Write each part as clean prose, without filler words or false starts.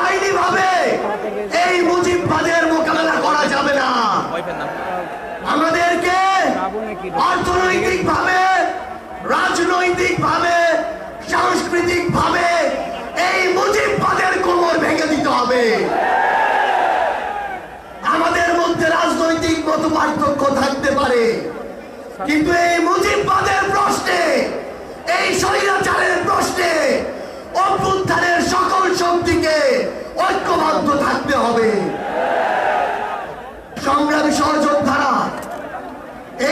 আইনি ভাবে এই মুজিববাদের মোকাবেলা করা যাবে না। আমাদেরকে অর্থনৈতিক ভাবে, রাজনৈতিক ভাবে, সাংস্কৃতিক ভাবে এই মুজিববাদের কোমর ভেঙে দিতে হবে। আমাদের মধ্যে রাজনৈতিক মত পার্থক্য থাকতে পারে, কিন্তু এই মুজিববাদের প্রশ্নে, এই স্বৈরাচারের প্রশ্নে অভ্যুত্থানের সকল শক্তিকে ঐক্যবদ্ধ থাকতে হবে। সংগ্রামী সহযোদ্ধারা,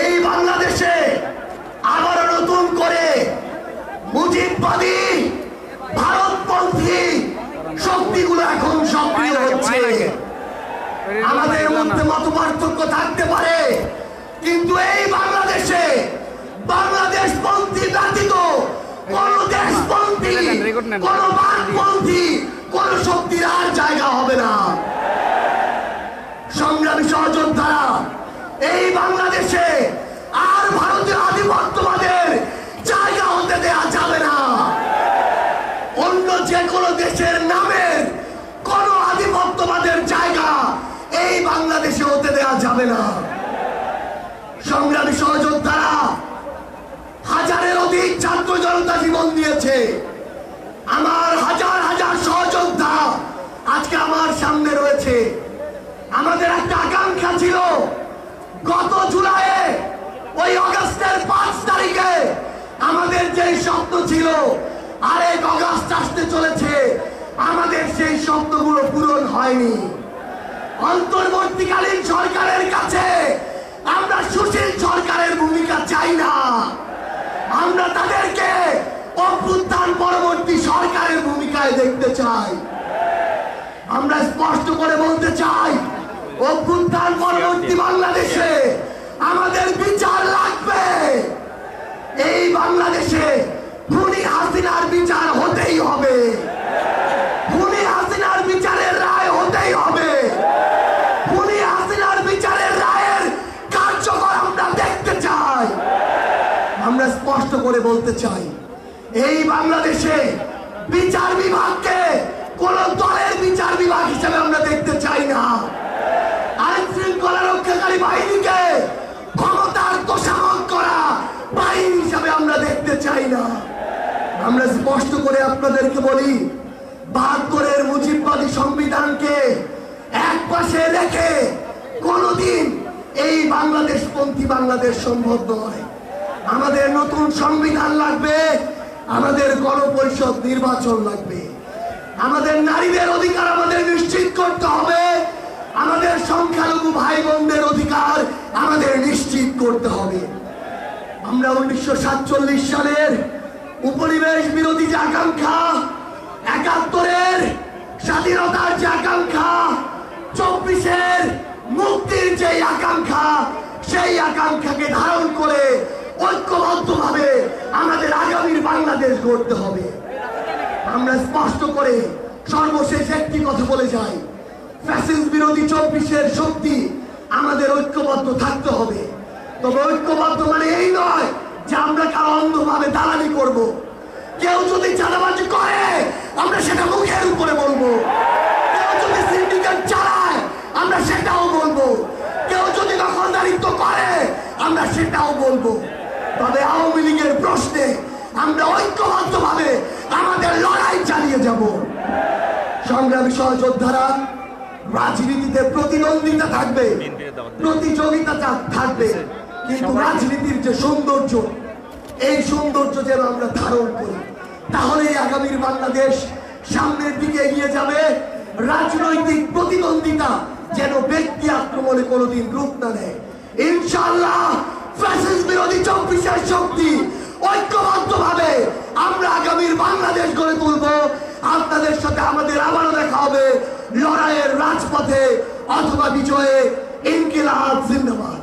এই বাংলাদেশে আবারও নতুন করে মুজিববাদী ভারতপন্থী শক্তিগুলো এখন সক্রিয় হচ্ছে। আমাদের মধ্যে মত পার্থক্য থাকতে পারে, কিন্তু এই বাংলাদেশে বাংলাদেশপন্থী ব্যতীত কোন দেশপন্থী, কোন বামপন্থী, কোন শক্তির আর জায়গা হবে না। সংগ্রামী সহযোদ্ধারা, এই বাংলাদেশে আর ভারতীয় আধিপত্যবাদের জায়গা হতে দেয়া যাবে না। অন্য যে কোনো দেশের নামের কোন আধিপত্যবাদের জায়গা এই বাংলাদেশে হতে দেয়া যাবে না। সংগ্রামী সহযোদ্ধারা, হাজারের অধিক ছাত্র জনতা জীবন দিয়েছে। আমার হাজার হাজার সহযোদ্ধা আজকে আমার সামনে রয়েছে। আমাদের একটা আকাঙ্ক্ষা ছিল, গত জুলাইয়ে ওই অগাস্টের 5 তারিখে আমাদের যে স্বপ্ন ছিল, আরেক অগাস্ট আসতে চলেছে, আমাদের সেই স্বপ্নগুলো পূরণ হয়নি। অন্তর্বর্তীকালীন সরকারের কাছে আমরা সুশীল সরকারের ভূমিকা চাই না। আমরা তাদেরকে অভ্যুত্থান পরবর্তী সরকারের ভূমিকায় দেখতে চাই। আমরা স্পষ্ট করে বলতে চাই, অভ্যুত্থান পরবর্তী বাংলাদেশে আমাদের বিচার লাগবে। এই বাংলাদেশে খুনি হাসিনার বিচার হতেই হবে। খুনি হাসিনার বিচারের রায় হতেই হবে। খুনি হাসিনার বিচারের রায়ের কার্যকর আমরা দেখতে চাই। আমরা স্পষ্ট করে বলতে চাই, এই বাংলাদেশে বিচার বিভাগকে কোন দলের বিচার বিভাগ হিসেবে আমরা দেখতে চাই না। আইন শৃঙ্খলা রক্ষাকারী বাহিনীকে ক্ষমতার তোষামত করা বাহিনী হিসাবে আমরা দেখতে চাই না। আমরা স্পষ্ট করে আপনাদেরকে বলি, 72-এর মুজিববাদী সংবিধানকে এক পাশে রেখে কোনদিন এই বাংলাদেশপন্থী বাংলাদেশ সম্ভব নয়। আমাদের নতুন সংবিধান লাগবে, আমাদের গণপরিষদ নির্বাচন লাগবে, আমাদের নারীদের অধিকার আমাদের নিশ্চিত করতে হবে, আমাদের সংখ্যালঘু ভাই বোনদের অধিকার আমাদের নিশ্চিত করতে হবে। আমরা 1947 সালের উপনিবেশ বিরোধী যে আকাঙ্ক্ষা, 71-এর স্বাধীনতার যে আকাঙ্ক্ষা, 24-এর মুক্তির যে আকাঙ্ক্ষা, সেই আকাঙ্ক্ষাকে ধারণ করে ঐক্যবদ্ধভাবে আমাদের আগামীর বাংলাদেশ গড়তে হবে। আমরা স্পষ্ট করে সর্বশেষ একটি কথা বলে যাই, ফ্যাসিস্ট বিরোধী 24-এর শক্তি আমাদের ঐক্যবদ্ধ থাকতে হবে। তবে ঐক্যবদ্ধ মানে এই নয় যে আমরা কারো অন্ধভাবে দালালি করব। কেউ যদি চাঁদাবাজি করে আমরা সেটা মুখের উপরে বলবো, কেউ যদি সিন্ডিকেট চালায় আমরা সেটাও বলবো, কেউ যদি দখলদারিত্ব করে আমরা সেটাও বলবো। তবে আওয়ামী লীগের প্রশ্নে আমরা ঐক্যবদ্ধভাবে আমাদের লড়াই চালিয়ে যাব। সংগ্রামী সহযোদ্ধারা, রাজনীতিতে প্রতিদ্বন্দ্বিতা থাকবে, প্রতিযোগিতা থাকবে, কিন্তু রাজনীতির যে সৌন্দর্য, এই সৌন্দর্য যেন আমরা ধারণ করি, তাহলেই আগামীর বাংলাদেশ সামনের দিকে এগিয়ে যাবে। রাজনৈতিক প্রতিদ্বন্দ্বিতা যেন ব্যক্তি আক্রমণে কোনোদিন রূপ না নেয়। ইনশাআল্লাহ ফ্যাসিস্ট বিরোধী 24-এর শক্তি ঐক্যবদ্ধভাবে আমরা আগামীর বাংলাদেশ গড়ে তুলব। আপনাদের সাথে আমাদের আবারও দেখা হবে লড়াইয়ের রাজপথে অথবা বিজয়ে। ইনকিলাব জিন্দাবাদ।